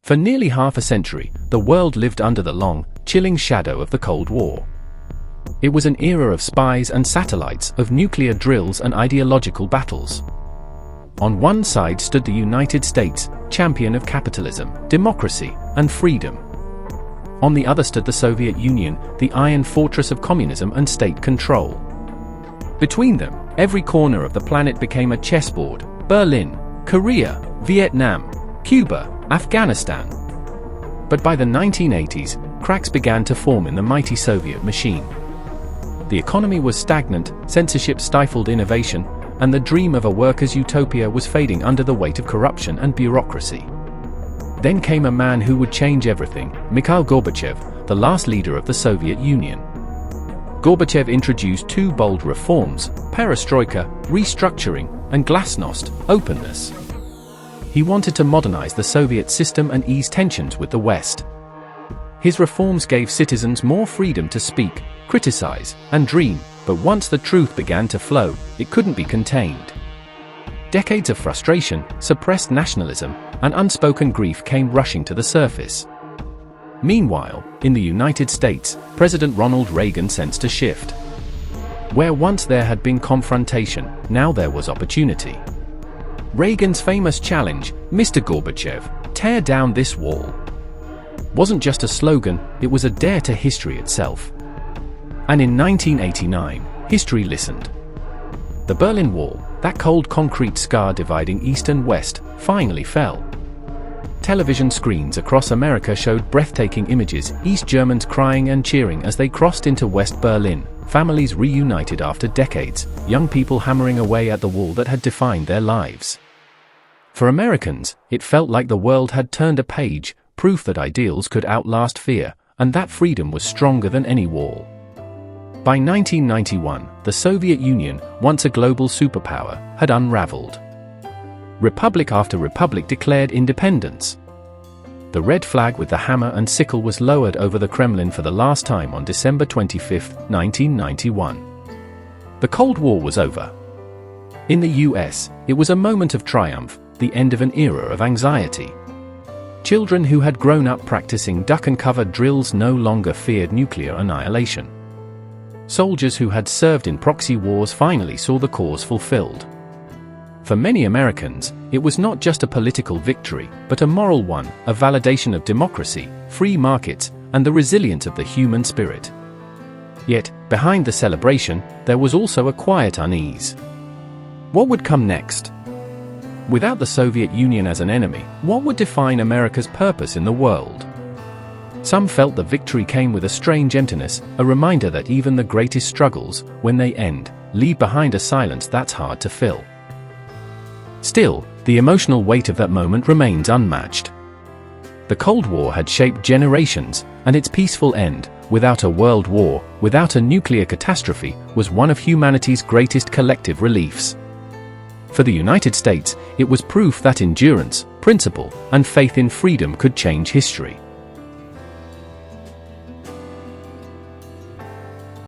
For nearly half a century, the world lived under the long, chilling shadow of the Cold War. It was an era of spies and satellites, of nuclear drills and ideological battles. On one side stood the United States, champion of capitalism, democracy, and freedom. On the other stood the Soviet Union, the iron fortress of communism and state control. Between them, every corner of the planet became a chessboard: Berlin, Korea, Vietnam, Cuba, Afghanistan. But by the 1980s, cracks began to form in the mighty Soviet machine. The economy was stagnant, censorship stifled innovation, and the dream of a workers' utopia was fading under the weight of corruption and bureaucracy. Then came a man who would change everything: Mikhail Gorbachev, the last leader of the Soviet Union. Gorbachev introduced two bold reforms: perestroika, restructuring, and glasnost, openness. He wanted to modernize the Soviet system and ease tensions with the West. His reforms gave citizens more freedom to speak, criticize, and dream, but once the truth began to flow, it couldn't be contained. Decades of frustration, suppressed nationalism, and unspoken grief came rushing to the surface. Meanwhile, in the United States, President Ronald Reagan sensed a shift. Where once there had been confrontation, now there was opportunity. Reagan's famous challenge, "Mr. Gorbachev, tear down this wall," wasn't just a slogan, it was a dare to history itself. And in 1989, history listened. The Berlin Wall, that cold concrete scar dividing East and West, finally fell. Television screens across America showed breathtaking images: East Germans crying and cheering as they crossed into West Berlin, families reunited after decades, young people hammering away at the wall that had defined their lives. For Americans, it felt like the world had turned a page, proof that ideals could outlast fear, and that freedom was stronger than any wall. By 1991, the Soviet Union, once a global superpower, had unraveled. Republic after republic declared independence. The red flag with the hammer and sickle was lowered over the Kremlin for the last time on December 25, 1991. The Cold War was over. In the US, it was a moment of triumph, the end of an era of anxiety. Children who had grown up practicing duck-and-cover drills no longer feared nuclear annihilation. Soldiers who had served in proxy wars finally saw the cause fulfilled. For many Americans, it was not just a political victory, but a moral one, a validation of democracy, free markets, and the resilience of the human spirit. Yet, behind the celebration, there was also a quiet unease. What would come next? Without the Soviet Union as an enemy, what would define America's purpose in the world? Some felt the victory came with a strange emptiness, a reminder that even the greatest struggles, when they end, leave behind a silence that's hard to fill. Still, the emotional weight of that moment remains unmatched. The Cold War had shaped generations, and its peaceful end, without a world war, without a nuclear catastrophe, was one of humanity's greatest collective reliefs. For the United States, it was proof that endurance, principle, and faith in freedom could change history.